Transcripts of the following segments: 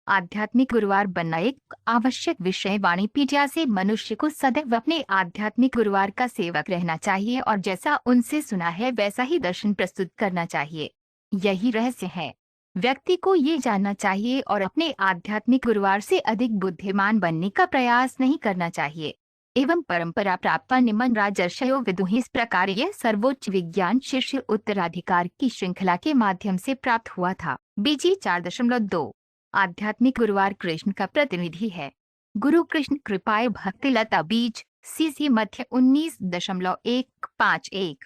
आध्यात्मिक गुरुवार बनना एक आवश्यक विषय। वाणीपीडिया से मनुष्य को सदैव अपने आध्यात्मिक गुरुवार का सेवक रहना चाहिए और जैसा उनसे सुना है वैसा ही दर्शन प्रस्तुत करना चाहिए। यही रहस्य है। व्यक्ति को ये जानना चाहिए और अपने आध्यात्मिक गुरुवार से अधिक बुद्धिमान बनने का प्रयास नहीं करना चाहिए। एवं परंपरा प्राप्त निमन राजर्षयो विदुहि, इस प्रकार यह सर्वोच्च विज्ञान शिष्य उत्तराधिकार की श्रृंखला के माध्यम से प्राप्त हुआ था। बीजी 4.2 आध्यात्मिक गुरुवार कृष्ण का प्रतिनिधि है। गुरु कृष्ण कृपाए भक्तिलता, बीज सीसी मध्य 19.151।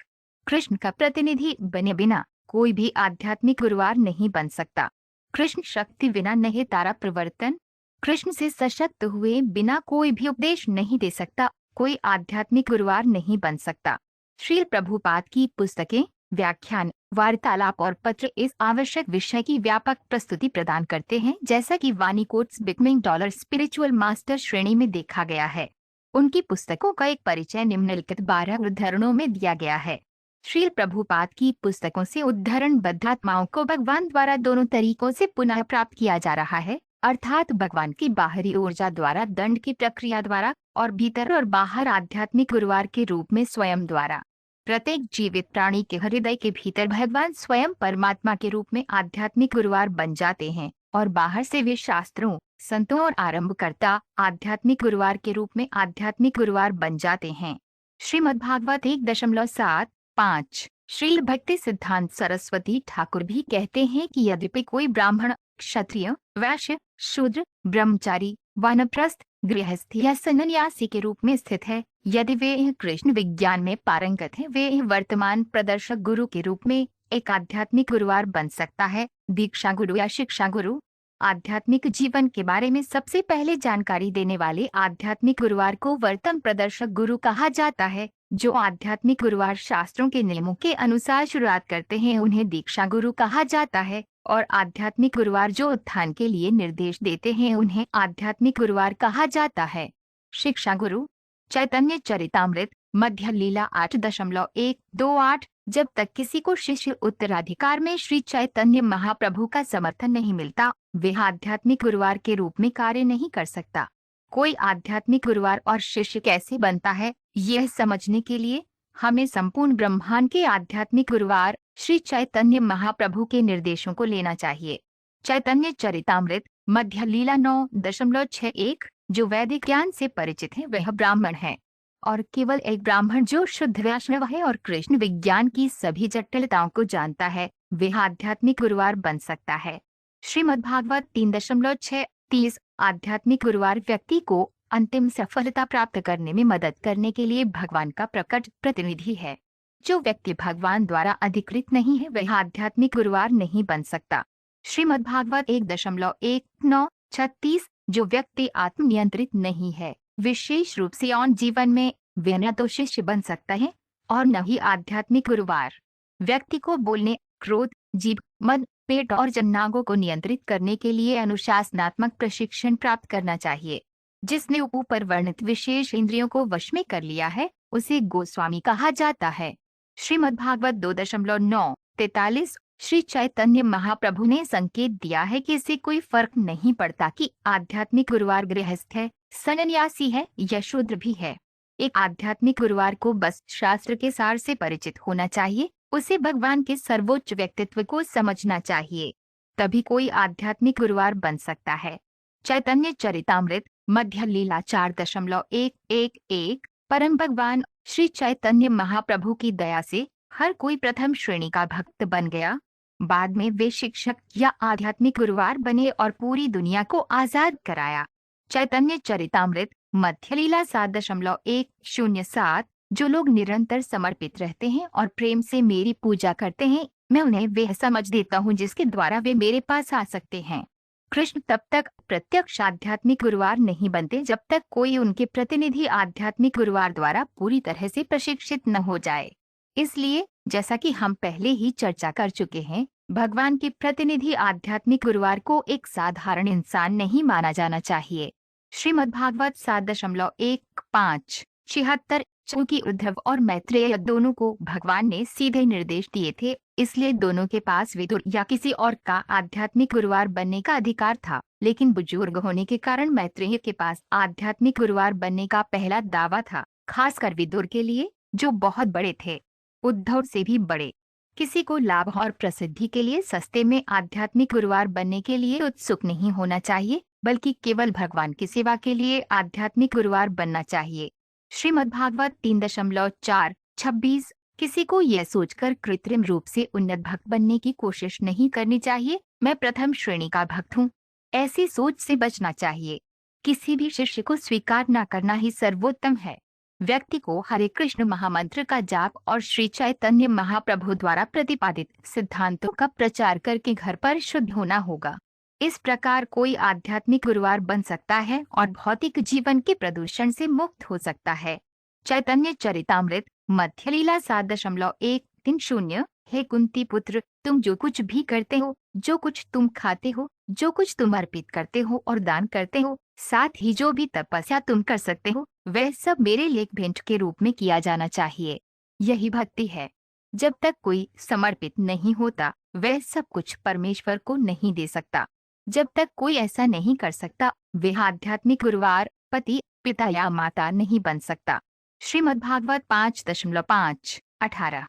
कृष्ण का प्रतिनिधि बने बिना कोई भी आध्यात्मिक गुरुवार नहीं बन सकता। कृष्ण शक्ति बिना नहीं तारा प्रवर्तन। कृष्ण से सशक्त हुए बिना कोई भी उपदेश नहीं दे सकता। कोई आध्यात्मिक गुरुवार नहीं बन सकता। श्रील प्रभुपाद की पुस्तकें, व्याख्यान, वार्तालाप और पत्र इस आवश्यक विषय की व्यापक प्रस्तुति प्रदान करते हैं, जैसा कि वानी quotes becoming dollar spiritual master श्रेणी में देखा गया है। उनकी पुस्तकों का एक परिचय निम्नलिखित 12 उद्धरणों में दिया गया है। श्रील प्रभुपाद की पुस्तकों से उद्धरणबद्ध आत्माओं को भगवान द्वारा दोनों तरीकों से पुनः प्राप्त किया जा रहा है, अर्थात भगवान की बाहरी ऊर्जा द्वारा, दंड की प्रक्रिया द्वारा, और भीतर और बाहर आध्यात्मिक गुरुवार के रूप में स्वयं द्वारा। प्रत्येक जीवित प्राणी के हृदय के भीतर भगवान स्वयं परमात्मा के रूप में आध्यात्मिक गुरुवार बन जाते हैं और बाहर से वे शास्त्रों, संतों और आरंभकर्ता आध्यात्मिक गुरुवार के रूप में आध्यात्मिक गुरुवार बन जाते हैं। श्रीमद्भागवत 1.7.5। श्रील भक्ति सिद्धांत सरस्वती ठाकुर भी कहते हैं कि यद्यपि कोई ब्राह्मण, क्षत्रिय, वैश्य, शूद्र, ब्रह्मचारी, वानप्रस्थ, गृहस्थ या सन्यासी के रूप में स्थित है, यदि वे कृष्ण विज्ञान में पारंगत हैं, वे वर्तमान प्रदर्शक गुरु के रूप में एक आध्यात्मिक गुरुवार बन सकता है। दीक्षा गुरु या शिक्षा गुरु। आध्यात्मिक जीवन के बारे में सबसे पहले जानकारी देने वाले आध्यात्मिक गुरुवार को वर्तमान प्रदर्शक गुरु कहा जाता है। जो आध्यात्मिक गुरुवार शास्त्रों के नियमों के अनुसार शुरुआत करते हैं उन्हें दीक्षा गुरु कहा जाता है, और आध्यात्मिक गुरुवार जो उत्थान के लिए निर्देश देते हैं उन्हें आध्यात्मिक गुरुवार कहा जाता है। शिक्षा गुरु। चैतन्य चरितामृत मध्य लीला 8.128। जब तक किसी को शिष्य उत्तराधिकार में श्री चैतन्य महाप्रभु का समर्थन नहीं मिलता, वह आध्यात्मिक गुरुवार के रूप में कार्य नहीं कर सकता। कोई आध्यात्मिक गुरुवार और शिष्य कैसे बनता है, यह समझने के लिए हमें संपूर्ण ब्रह्मांड के आध्यात्मिक गुरुवार श्री चैतन्य महाप्रभु के निर्देशों को लेना चाहिए। चैतन्य चरितामृत मध्य लीला 9.61। जो वैदिक ज्ञान से परिचित है वह ब्राह्मण है, और केवल एक ब्राह्मण जो शुद्ध वैष्णव है और कृष्ण विज्ञान की सभी जटिलताओं को जानता है, वह आध्यात्मिक गुरुवार बन सकता है। श्रीमद्भागवत 3.6.30। आध्यात्मिक गुरुवार व्यक्ति को अंतिम सफलता प्राप्त करने में मदद करने के लिए भगवान का प्रकट प्रतिनिधि है। जो व्यक्ति भगवान द्वारा अधिकृत नहीं है वह आध्यात्मिक गुरुवार नहीं बन सकता। श्रीमद्भागवत 1.19.36। जो व्यक्ति आत्मनियंत्रित नहीं है, विशेष रूप से यौन जीवन में, वह न तो शिष्य बन सकता है और न ही आध्यात्मिक गुरुवार। व्यक्ति को बोलने, क्रोध, जीभ, मद, पेट और जननांगों को नियंत्रित करने के लिए अनुशासनात्मक प्रशिक्षण प्राप्त करना चाहिए। जिसने ऊपर वर्णित विशेष इंद्रियों को वश में कर लिया है उसे गोस्वामी कहा जाता है। श्रीमद्भागवत 2.9.43। श्री चैतन्य महाप्रभु ने संकेत दिया है कि इससे कोई फर्क नहीं पड़ता कि आध्यात्मिक गुरुवार गृहस्थ है, सन्यासी है या शूद्र भी है। एक आध्यात्मिक गुरुवार को बस शास्त्र के सार से परिचित होना चाहिए, उसे भगवान के सर्वोच्च व्यक्तित्व को समझना चाहिए, तभी कोई आध्यात्मिक गुरुवार बन सकता है। चैतन्य चरितामृत मध्य लीला 4.111। परम भगवान श्री चैतन्य महाप्रभु की दया से हर कोई प्रथम श्रेणी का भक्त बन गया। बाद में वे शिक्षक या आध्यात्मिक गुरुवार बने और पूरी दुनिया को आजाद कराया। चैतन्य चरितामृत मध्य लीला 7.107। जो लोग निरंतर समर्पित रहते हैं और प्रेम से मेरी पूजा करते हैं, मैं उन्हें वह समझ देता हूँ जिसके द्वारा वे मेरे पास आ सकते हैं। कृष्ण तब तक प्रत्यक्ष आध्यात्मिक गुरुवार नहीं बनते जब तक कोई उनके प्रतिनिधि आध्यात्मिक गुरुवार द्वारा पूरी तरह से प्रशिक्षित न हो जाए। इसलिए जैसा कि हम पहले ही चर्चा कर चुके हैं, भगवान के प्रतिनिधि आध्यात्मिक गुरुवार को एक साधारण इंसान नहीं माना जाना चाहिए। श्रीमद्भागवत 7.1.5.76। चूंकि उद्धव और मैत्रेय दोनों को भगवान ने सीधे निर्देश दिए थे, इसलिए दोनों के पास विदुर या किसी और का आध्यात्मिक गुरुवार बनने का अधिकार था। लेकिन बुजुर्ग होने के कारण मैत्रेय के पास आध्यात्मिक गुरुवार बनने का पहला दावा था, खासकर विदुर के लिए, जो बहुत बड़े थे, उद्धव से भी बड़े। किसी को लाभ और प्रसिद्धि के लिए सस्ते में आध्यात्मिक गुरुवार बनने के लिए उत्सुक नहीं होना चाहिए, बल्कि केवल भगवान की सेवा के लिए आध्यात्मिक गुरुवार बनना चाहिए। श्रीमद्भागवत 3.4:26। किसी को यह सोचकर कृत्रिम रूप से उन्नत भक्त बनने की कोशिश नहीं करनी चाहिए, मैं प्रथम श्रेणी का भक्त हूँ। ऐसी सोच से बचना चाहिए। किसी भी शिष्य को स्वीकार न करना ही सर्वोत्तम है। व्यक्ति को हरे कृष्ण महामंत्र का जाप और श्री चैतन्य महाप्रभु द्वारा प्रतिपादित सिद्धांतों का प्रचार करके घर पर शुद्ध होना होगा। इस प्रकार कोई आध्यात्मिक गुरुवार बन सकता है और भौतिक जीवन के प्रदूषण से मुक्त हो सकता है। चैतन्य चरितामृत मध्य लीला 7.130। हे कुंती पुत्र, तुम जो कुछ भी करते हो, जो कुछ तुम खाते हो, जो कुछ तुम अर्पित करते हो और दान करते हो, साथ ही जो भी तपस्या तुम कर सकते हो, वह सब मेरे लिए भेंट के रूप में किया जाना चाहिए। यही भक्ति है। जब तक कोई समर्पित नहीं होता, वह सब कुछ परमेश्वर को नहीं दे सकता। जब तक कोई ऐसा नहीं कर सकता, वह आध्यात्मिक गुरुवार, पति, पिता या माता नहीं बन सकता। श्रीमद्भागवत 5.5:18।